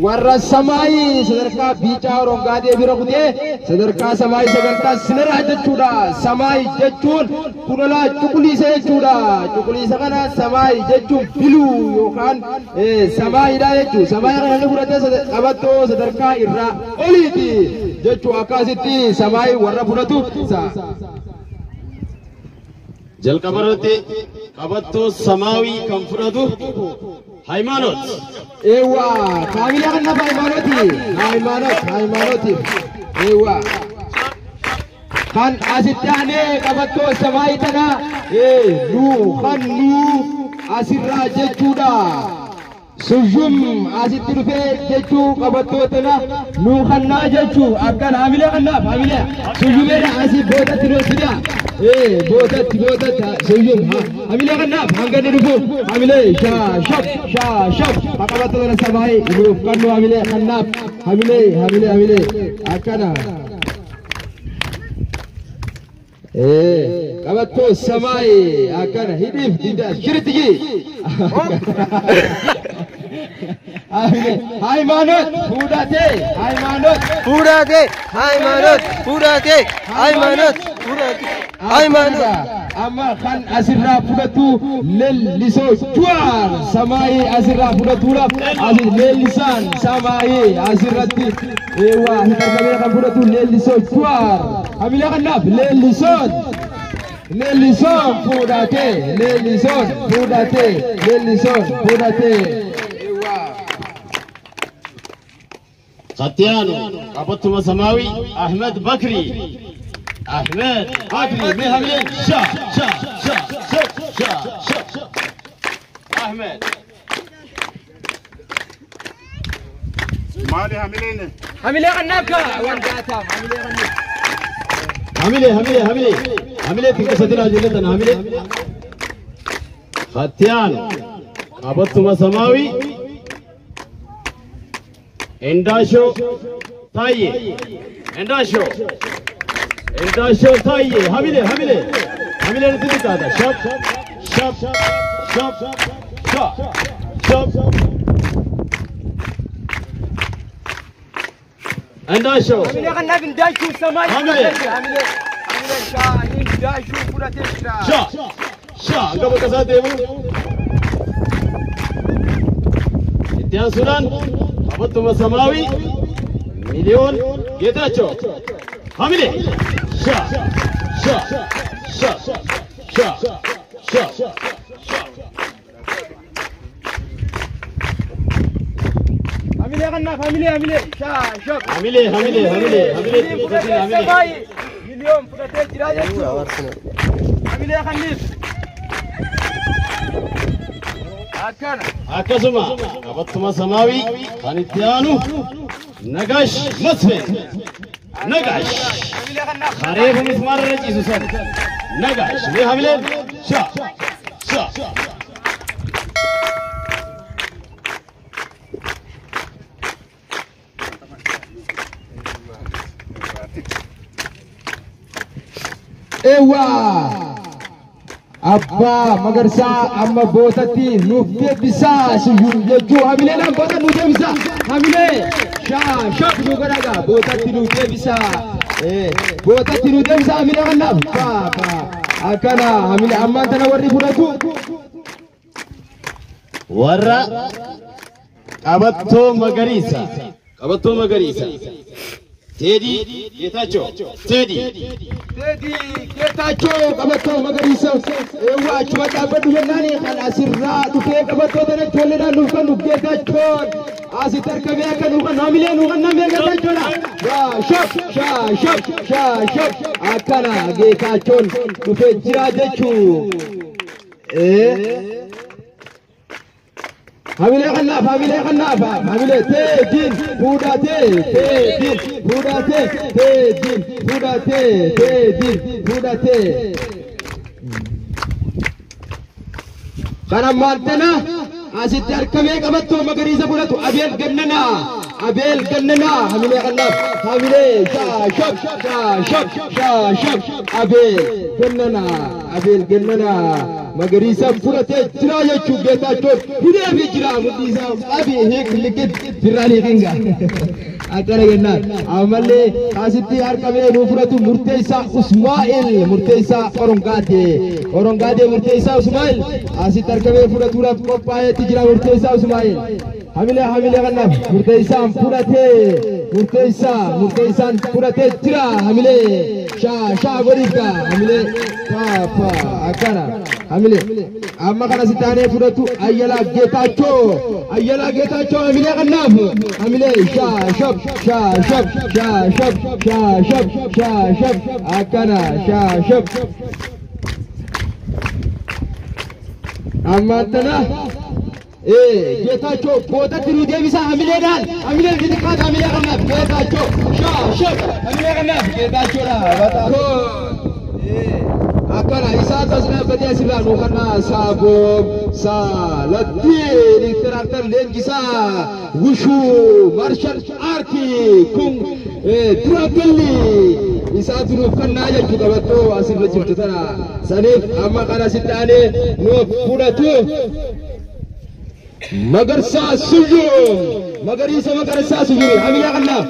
warra samaayi sadarkaa biicaa rongaadee bira kutee sadarkaa samaayi sadarkaa sinaraa jechuudha. Samaayi jechuun kunolaa cuquliisa jechuudha. Cuquliisa kana samaayi jechuun biluu yookaan samaayidha jechuudha. Samaayi kana inni fudhatee qabattoo sadarkaa irraa oliiti jechuudha. Akkasitti samaayi warra fudhatu jalqabarratti qabattoo samaawii kan fudhatu ሃይማኖት ኤዋ ካሚላ ከነፋ ሃይማኖት ኤዋ kan asitane qabatto samaayitana nu khannu asirra jechuudha. Sujum asitti dhufe jechuu qabattootana nu khanna jechuu akkan hamile sujumedha asi bootatti roosida bootatti sujum hamile khannaaf hangani dhufu hamile shab qabattootana samaayi nu khannu hamile khannaaf hamile akkana qabatto samaayi akkana hidhiif dinda shirtigi ሃይማኖት amma kan asirraa fudhatu leellisoo juwaar samaayii asirraa fudhatuudhaaf asii leellisaan samaayii asirratti waa hin argamee kan fudhatu leellisoo juwaar hamilee kanaaf leellisoon fudhatee ختيانو قبضتم سماوي أحمد بكري مهملين شا أحمد مالي هملين غنابك وانجاتا هملي تنكسدنا جلتنا هملي ختيانو قبضتم سماوي Endasho Taye Endasho Taye Hamile Nidikada Shop Endasho Hamile Ganab Endasho Samay Hamile Endasho Purateshra Angka berkasat demo Itian Sudan قبضتم سماوي مليون جيتاچو حمله شا حمله غناف حمله شا حمله مليون فراتي جراجه حمله غنيف akkasuma qabattuma samaawi kan itti aanu nagaash masfeen nagaash hareefu mismaarra ciisu san nagaash mee hamileen sha ewa Abba magarsa amma bootatti nuuf deebisaa sujum jechuu hamileedhaan boota nuuf deebisaa hamilee shaf nu godhaga bootatti nuuf deebisaa hamilee kanaaf akkana hamilee ammaan tana warri fudhatu warra qabattoo magariisa Teddy Getacho qabattoo magariisa waa chuma dhaabbadhu jennaani kan asirraa dhufee qabattoo tana ijoolleedhaan nuuf kan nuuf Getachoon asitti argamee akka nuuf kan hamilee nuuf kan namee Getachoodha shop akkana Getachoon dhufee jira jechuu Hamile kanaaf hamile teedin fudhate kana maaltana asitti argamee qabattoo magariisa fudhatu abeel gannana hamile kanaaf hamile shop abeel gannana magariisa fudhatee jira jechuun geetaachoon hidhee fi jira mudhiisaa qabii hiik liqit firraan hiikinga akkana jennaan ammallee asitti harkamee nuu fudhatu murteessaa Usmaa'il murteessaa Orongaadee murteessaa Usmaa'il asitti harkamee fudhatuudhaaf qophaa'eetti jira murteessaa Usmaa'il hamilee kannaaf murteessaan fudhatee jira hamilee shaa godhiifka hamilee paa akkana hamilee amma kana sitaanee fudhatu ayyalaa geetaachoo hamilee kannaaf hamilee shab akkana shab amma tana geetaachoo boodatti nu deebisa hamileedhaan hamilee xixiqqaata hamilee kannaaf geetaachoo shab hamilee kannaaf geetaachoodha bataakoo akkana isaa tasnaa badee asirraa nu kannaa saaboom saalattiin tiraaktar leenjisaa wushuu marshal aartii kun tiraaktarli isaa turuuf kannaa jechuu qabattoo asirra jirtu tana saniif amma kana sittaanee nuuf fudhatu magarsaa suyyuu magariisa magarsaa suyyuu hamilee kannaaf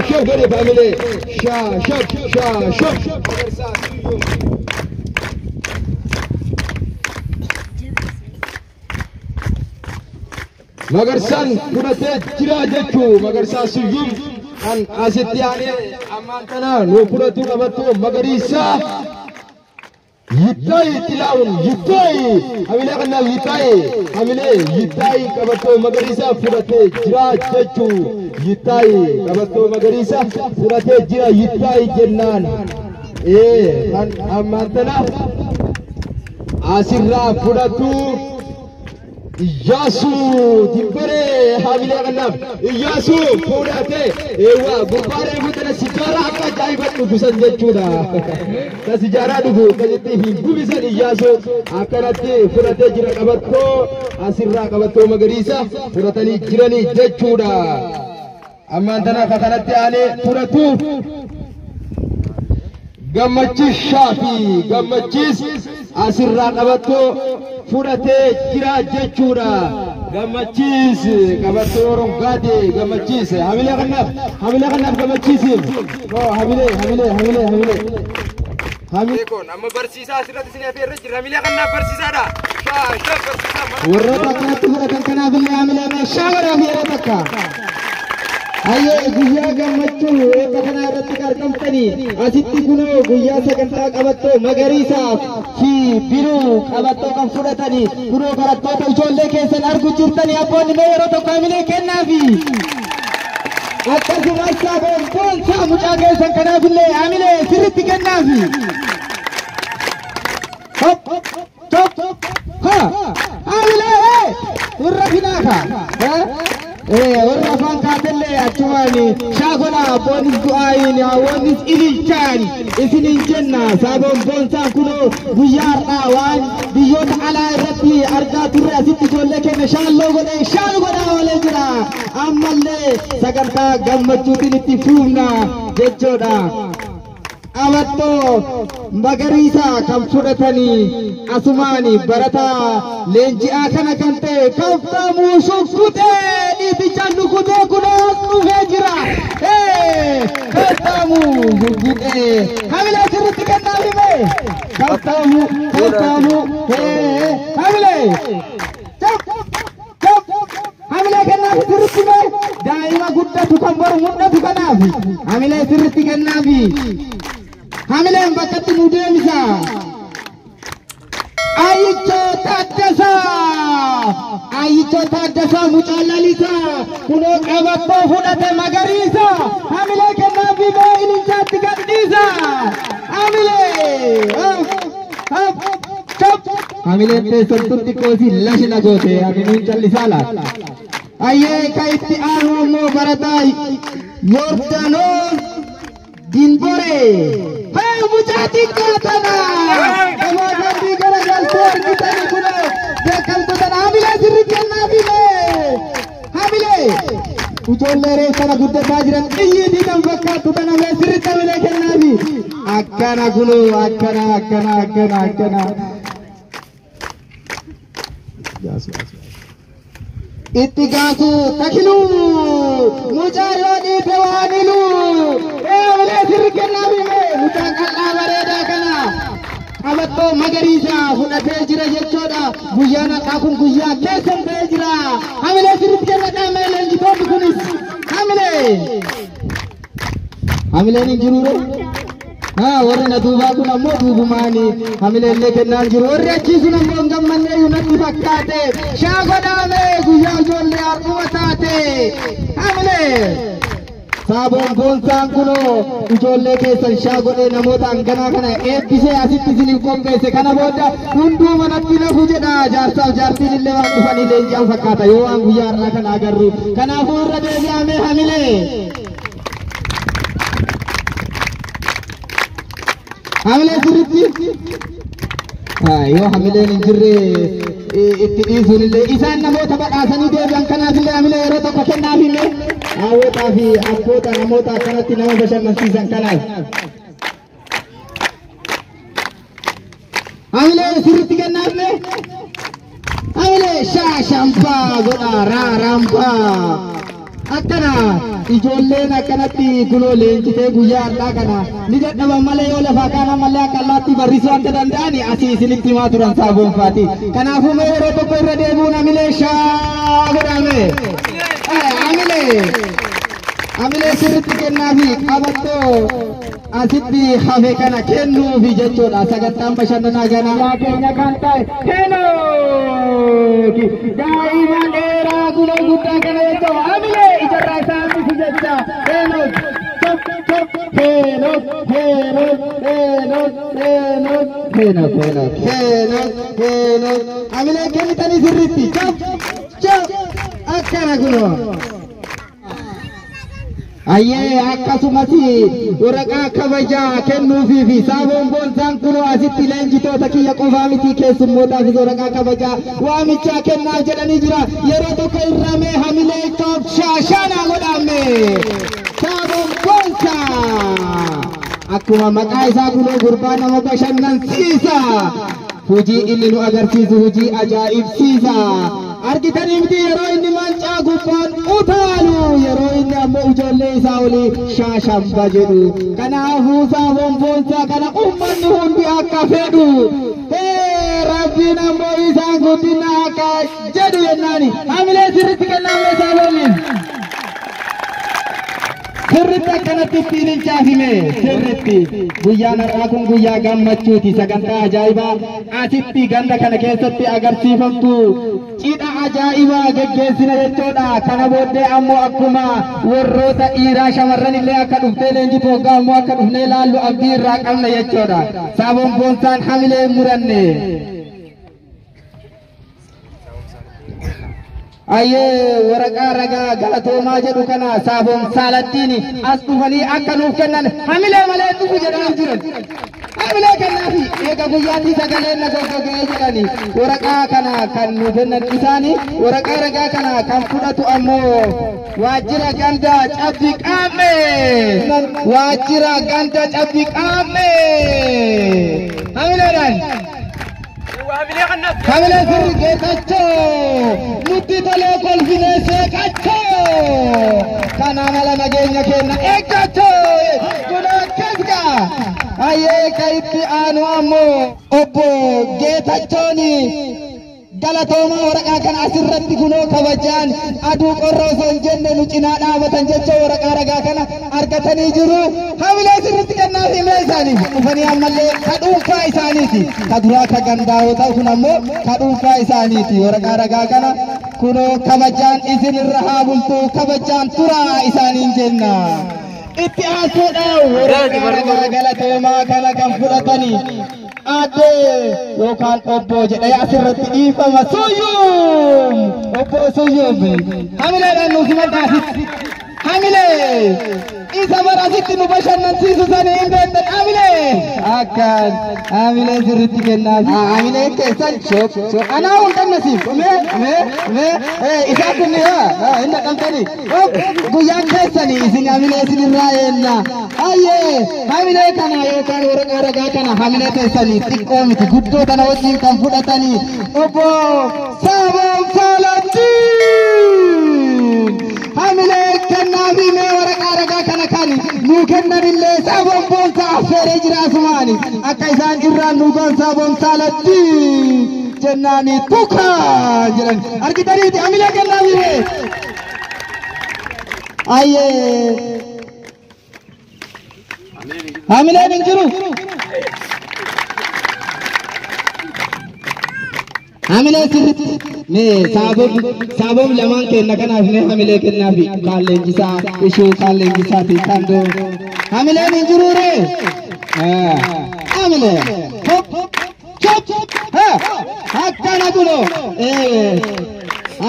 shab godhe hamilee shab magarsaa suyyuu magarsan fudhatee jira jechuu magarsaa suyyuun kan asitti aanee ammaan tana nu fudhatu qabattu magariisa yittaayi tilaa'uun yittaayi hamilee kannaaf yittaayi qabattu magariisa fudhatee jira jechuu yittaayi qabattu magariisa fudhatee jira yittaayi jennaan kan ammaan tana asirraa fudhatu Iyyasu timbere hamilee kannaaf Iyyasu fudhatee gurbaalee mutana sijaara akka ajaa'iba dhugusan jechuudha ka sijaaraa dhugu akkasitti hin gubisan Iyyasu akkanatti fudhatee jira qabattoo asirraa qabattoo magariisa fudhatanii jiranii jechuudha ammaan tana akka kanatti aanee fudhatu gammachiis gammachiis asirraa qabattoo fudhatee jira jechuudha gammachiis qabattoo Orongaadee gammachiis hamilee kannaaf gammachiisiif hamilee kun amma barsiisaa asirratti isin afeerra jira hamilee kannaaf barsiisaadha barsiisaa warra akkanatti fudhatan kanaaf illee hamilee meeshaa godhaaf yeroo takka Ayyee guyyaa gammachuu eebba kana irratti argamtanii asitti kunoo guyyaa sagantaa qabattoo magariisaaf fi biroo qabattoo kan fudhatanii kunoo barattoota ijoollee keessan argu jirtanii abboonni mee yeroo tokko hamilee kennaafi akkasumas saaboon boonsaa mucaa keessan kanaaf illee hamilee sirritti kennaafi hamilee irra finaaka warra afaan kaatellee achumaani shaagona abboonis du'aayin hawwannis ililchaan isinin jenna saaboon boonsaan kunoo guyyaa har'aa waan biyyoota alaa irratti argaa turre asitti ijoollee keenya shaalloo godhee shaanu godhaa oolee jira ammallee sagantaa gammachuutiin itti fuufna jechuudha qabattoo magariisa kan fudhatanii asumaani barataa leenji'aa kana kan ta'e kaftamuu shukkutee dhiitichaan nukutee kunoo dhufee jira kaftamuu shukkutee hamilee sirritti kennaa himee kaftamuu hamilee hamilee kennaa sirritti mee daa'ima guddatu kan boru mul'atu kanaaf hamilee sirritti kennaafi hamileen bakkatti nu deemisa Ayyichoo Taaddasaa mucaa lalisaa kunoo qabattoo fudhate magariisa hamilee kennaafi mee ililchaatti gadhiisa hamileen teessumtutti koosii lashina goote haminuun callisaa laata ayyee ka itti aanu ammoo barataa Yordaanoos Dinbore hey mucaatiin kaatana amaatii gara galtee argitanii kunoo beekamtootana hamilee sirritti kennaafi hamilee ijoollee reeffana guddataa jiran xiyyiitii kan fakkaattu kana mee sirritti hamilee kennaafi akkana kunoo akkana ittigaasu takilu mucaayyoodhii tawaanilu malee sirri kennaa bime mucaan qal'aa bareedaa kana qabattoo magariisa fudhatee jira jechuudha guyyaan har'aa kun guyyaa keessan ta'ee jira hamilee sirritti kennadhaa mee leenjitoonni kunis hamileen hin jiruure warri na duubaa kun ammoo duubumaani hamileellee kennaan jiru warri achiisun ammoo hin gammannee natti fakkaate shaa godhaame guyyaa ijoollee har'uma taate hamilee Sabon Boonsaan kunoo ijoollee keessan shaa godhee namoota hanganaa kana eebbisee asitti isiniif qopheesse kana booda hunduu manatti nafu jedha jaarsaaf jaartiin illee waan dhufanii leenji'an fakkaata yoo waan guyyaa har'aa kana agarru kanaafuu irra deebi'amee hamilee sirritti yoo hamileen hin jirre itti dhiisuun illee isaan namoota badhaasanii deebi'an kanaaf illee hamilee yeroo tokko kennaaf himee hawwotaa fi abboota namoota akkanatti nama bashannansiisan kanaaf. Hamilee sirritti kennaaf mee hamilee shaashampaa godha raarampaa akkana ijoolleen akkanatti kunoo leenjitee guyyaa har'aa kana ni dadhaban malee yoo lafaa kaana malee akka allaatti barrisuu akka danda'ani asii isinitti himaa turan Saaboonfaati kanaafuu mee yeroo tokko irra deebi'uun hamilee shaa godhame hamilee sirritti kennaafi qabattoo asitti hafe kana kennuufi jechuudha sagantaan bashannanaa ganaa keenya kan ta'e kennuufi daa'ima dheeraa kunoo guddaa kana jechuudha hamilee ijarraa isaa miti jecha hamilee kennitanii sirritti akkana kunoo ayyee akkasumas waraqaa kabajaa kennuufii fi Saaboon Boonsaan kunoo asitti leenjitoota kiyya qofaa miti keessummootaafis waraqaa kabajaa waamichaa kennaa jedhanii jira yeroo tokko irramee hamilee shaashaanaa godhame Saaboon Boonsaa akkuma maqaa isaa kunoo gurbaa nama bashannansiisa hojii inni nu agarsiisu hojii ajaa'ibsiisa argitanii miti yeroo inni mancaa gubbaan utaalu yeroo inni ammoo ijoollee isaa olii shaashamba jedhu kanaafuu Saaboon Boonsaa kana ummanni hundi akka fedhu rabbiin ammoo isaan guddina akka jedhu jennaani hamilee sirritti kennaamee Saabooniin sirritti akkanatti ittiin hin caafime sirritti guyyaan har'aa kun guyyaa gammachuuti sagantaa ajaa'ibaa asitti ganda kana keessatti agarsiifamtu cidha ajaa'ibaa geggeessina jechuudha kana booddee ammoo akkuma warroota dhiiraa shamarran illee akka dhuftee leenjitu hoggaa ammoo akka dhufnee laallu abdii irraa qabna jechuudha Saaboon Boonsaan hamilee muranne ayyee waraqaa ragaa galatoomaa jedhu kana Saaboon Saaladdiini as dhufanii akka nuuf kennan hamilee malee dhufu jedhanii jiran hamilee kennaafi eega guyyaatti sagaleen na goggogee jedhani waraqaa kana kan nu kennan isaanii waraqaa ragaa kana kan fudhatu ammoo waajjira ganda cabbi qaame waajjira ganda cabbi qaame hamileedhaan hamilee sirri geessachoo nutti tolee kolfinee seeqachoo kana mala nageenya kenna eeggachoo kun akkasga ayyee ka itti aanu ammoo obbo Geetachooni galatoomaa waraqaa kana asirratti kunoo kabajaan aduu qorra osoo hin jenne nu cinaa dhaabatan jecha waraqaa ragaa kana argatanii jiru hamilee sirritti kennaaf himee isaaniif dhufanii ammallee ka dhuunfaa isaaniiti ka duraa ka gandaa yoo ta'u kun ammoo ka dhuunfaa isaaniiti waraqaa ragaa kana kunoo kabajaan isin irra haa bultu kabajaan turaa isaaniin jenna itti aansuudha waraqaa ragaa galatoomaa kana kan fudhatanii Ade yookaan obbo jedhee asirratti dhiifama Suyyuum obbo Suyyuum hamileedhaan nuuf himadhaasitti hamilee isa barasitti nu bashannansiisu sanii hin beektan hamilee akkaan hamilee sirritti kennaaf hamilee keessan shok anaa hundannasiif isaa kunni hin dhaqamtanii guyyaan keessanii isin hamilee isinirraa eenna ayyee hamilee kana yookaan waraqaa ragaa kana hamilee keessanii xiqqoo miti guddoo kana wajjin kan fudhatanii obbo Saaboon Saaladdiin hamilee kennaa fi mee waraqaa ragaa kana kan nu kennan illee saaboon boonsaa affeeree jiraasumaani akka isaan irraan nu goonsaa boonsaalatti jennaani tukaa jedhan argitaniiti hamilee kennaa fi mee ayyee hamileen hin jiru hamilee sirritti mee saabon lamaan kenna kanaaf mee hamilee kennaafi kaan leenjisaa ishuu kaan leenjisaati kan doo hamileen hin jiru ree hamilee chop akkana kuno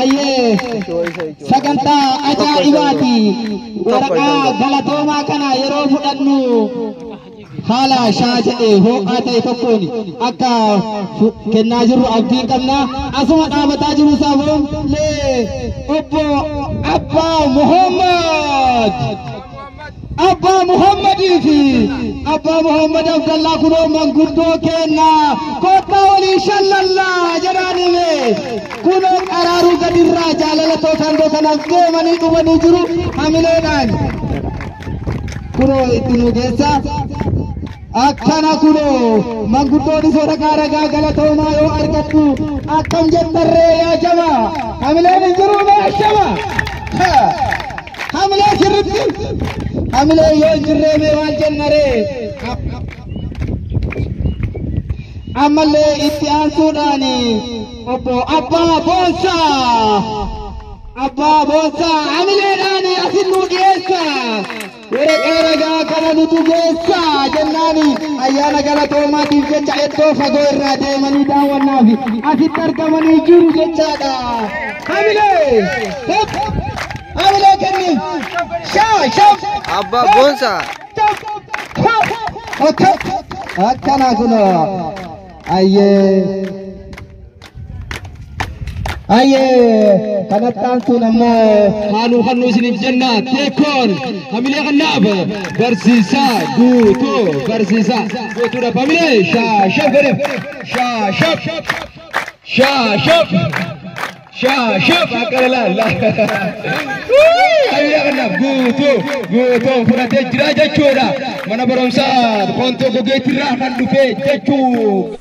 ayyee sagantaa ajaa'ibaati waraqaa galatoomaa kana yeroo fudhannu haala shaaja'ee ho'aa ta'e tokkoon akka kennaa jirru abdii qabna asuma dhaabataa jiru saaboon lee obbo Abbaa Muhammadii fi Abbaa Muhammad Abdallaa kunoo manguddoo kennaa kottaa walii shallallaa jedhaanime kunoo qaraaruu gadirraa jaalala tookandoo kanaaf deemanii dhumanii jiru hamileedhaan kunoo itti nu geessa akkana kunoo manguddoon waraqaa ragaa galatoomaa yoo argattu akkam jettarree yaa jama hamileen hin jiru mee shama hamilee sirritti hamilee yoo hin jirree mee waan jennaree ammallee itti aansuudhaan obbo Abbaa Boonsaa hamileedhaan asin nu dhiyeessa waraqaa ragaa kana nutu geessa jennaani ayyaana galatoomaatiif jecha iddoo fagoo irraa deemanii daawwannaaf asitti argamanii jiru jechaadha hamilee kenni shaf Abbaa Boonsaa akkana kunoo ayyee kanattaan sun ammoo haaluu halluu isiniif jenna teekkoon hamilee kannaaf barsiisaa guutuudha hamilee shaashaf godhe shaashaf akkana laalla hamilee kannaaf guutuu fudhatee jira jechuudha mana barumsaa kontoo gogeettirraa kan dhufe jechuu